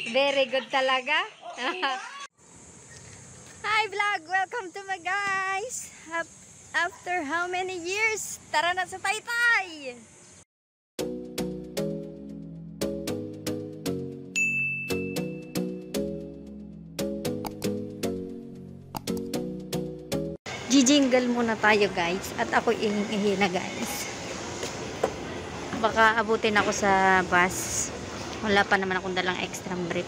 Very good talaga. Hi vlog! Welcome to my guys! After how many years? Tara na sa Taytay! Jijingle muna tayo guys. At ako ihing-ihi na guys. Baka abutin ako sa bus. Wala pa naman akong dalang extra brief.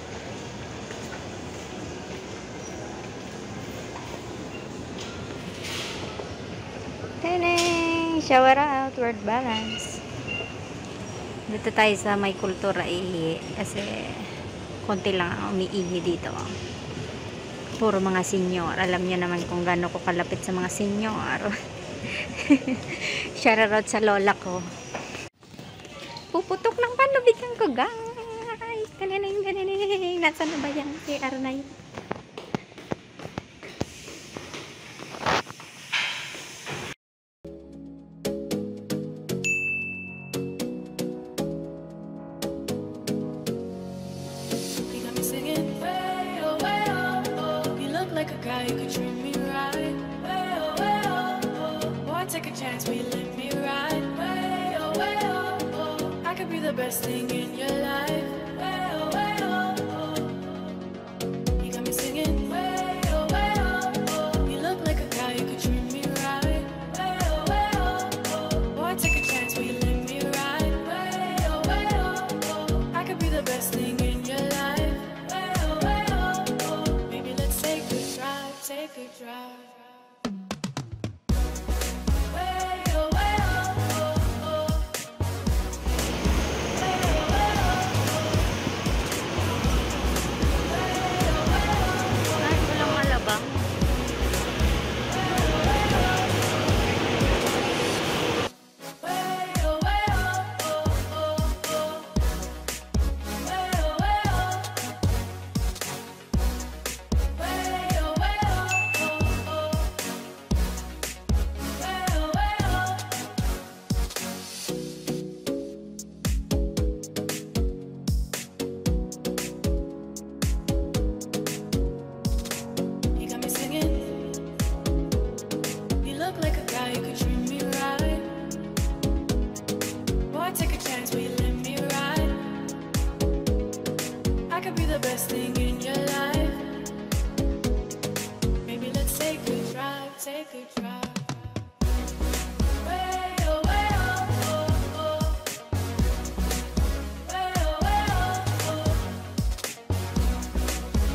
Teneng! Shower out, word balance. Dito tayo sa may kultura ihi. Kasi konti lang ang umiihi dito. Puro mga senyor. Alam niyo naman kung gaano ko kalapit sa mga senyor. Shout out sa lola ko. Puputok ng panubigan ko guys. Kanining. Nasaan na ba yan? KR na yun. You could treat me right. Way oh, way oh, oh. Boy, take a chance, will you let me ride? Way oh, way oh, oh. I could be the best thing in your life. Way oh, way oh, oh. You got me singing. Way oh, way oh, oh. You look like a guy, you could treat me right. Way oh, way oh, oh. Boy, take a chance, will you let me ride? Way oh, way oh, oh. I could be the best thing in your life. Way oh, way oh, oh. Maybe let's take a drive. Take a drive. Way oh, way oh, oh, oh. Way oh, way oh, oh. Way oh, way oh, oh. Ay, walang malabang. Way oh, way oh, oh, oh, oh. Way oh, way oh. Way oh, way oh, oh, oh. Way oh, way oh. You got me singing. You look like a guy, you could treat me right. Boy, take a chance, will you let me ride? I could be the best thing in your life. Maybe let's take a drive, take a drive. Way oh, way oh, oh, oh. Way oh, way oh, oh.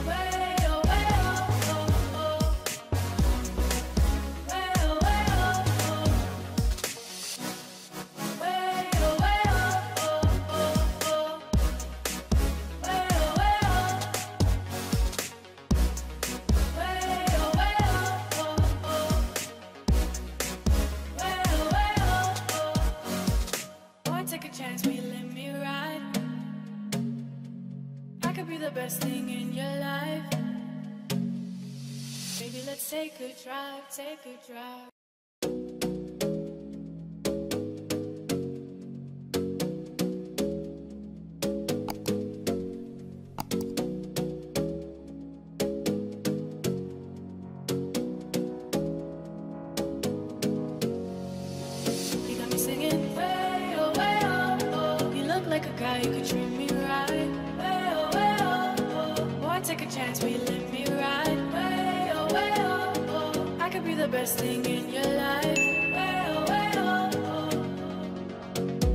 Way oh, way oh, oh, oh. Way oh, way oh, oh. Way oh, way oh, oh, oh, oh. Way oh, way oh. Way oh, way oh, oh, oh. Way oh, way oh, oh. Boy, take a chance, will you let me ride? I could be the best thing in your life. Maybe let's take a drive, take a drive. You got me singing. Way oh, way oh, oh. You look like a guy, you could treat me right. Way oh, way oh, oh. Boy, take a chance, will you let me ride? Way oh, way oh, oh. I could be the best thing in your life. Way oh, way oh, oh.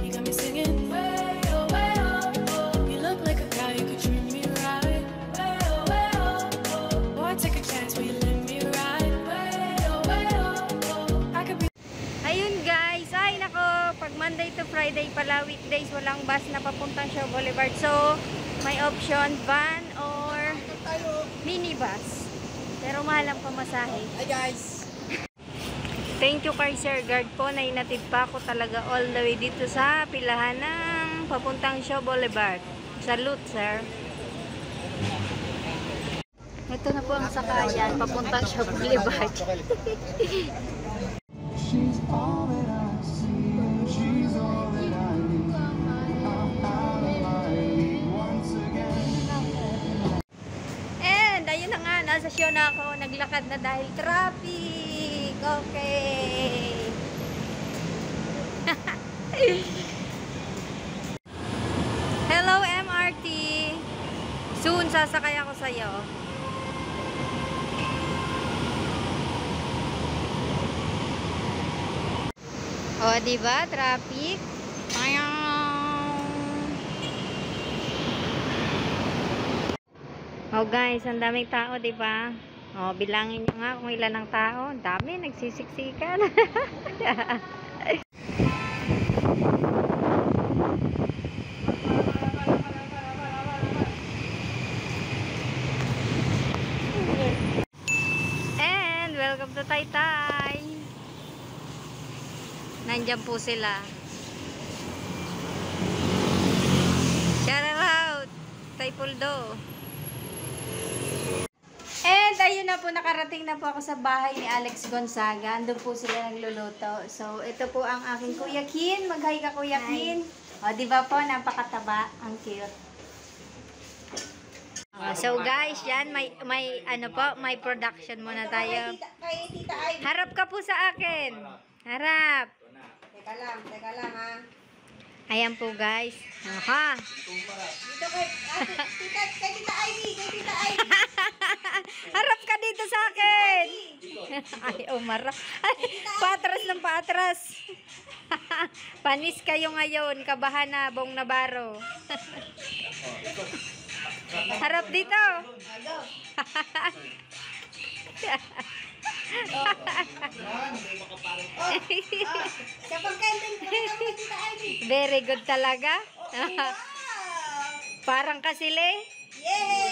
You got me singing. Way oh, way oh, oh. You look like a guy, you could treat me right. Way oh, way oh, oh. Boy, take a chance, will you let me ride? Way oh, way oh, oh. I could be. Ayun guys, ay nako, pag Monday to Friday pala, weekdays walang bus na papuntang Shaw Boulevard. So, may option van or minibus. Pero mahal ang pamasahe. Hi guys! Thank you kay Sir Guard po na inatid pa ako talaga all the way dito sa pilahan ng papuntang Shaw Boulevard. Salute, sir. Ito na po ang sakayan papuntang Shaw Boulevard. na ako. Naglakad na dahil traffic. Okay. Hello, MRT. Soon, sasakay ako sa'yo. O, diba? Traffic. Oh guys, ang daming tao, di ba? Oh, bilangin niyo nga kung ilan ang tao. Ang dami, nagsisiksikan. And welcome to Taytay. Nandiyan po sila. Shout out, Tay Puldo. And ayun na po, nakarating na po ako sa bahay ni Alex Gonzaga. Andun po sila nagluluto. So, ito po ang aking Kuya Kin. Mag-hi ka, Kuya Kin. O, di ba po, napakataba. Ang cute. So, guys, yan, may ano po, may production muna tayo. Kay Tita Ivy. Harap ka po sa akin. Harap. Teka lang ha. Ayan po, guys. Aha. Dito kay Tita Ivy, kay Tita Ivy. Harap ka dito sa akin. Ay, umarap. Ay, paatras ng paatras. Panis kayo ngayon. Kabahan na, Bong Navarro. Harap dito. Sa pagkain kay Tita Ivy. Very good talaga. Wow! Parang kasili. Yay!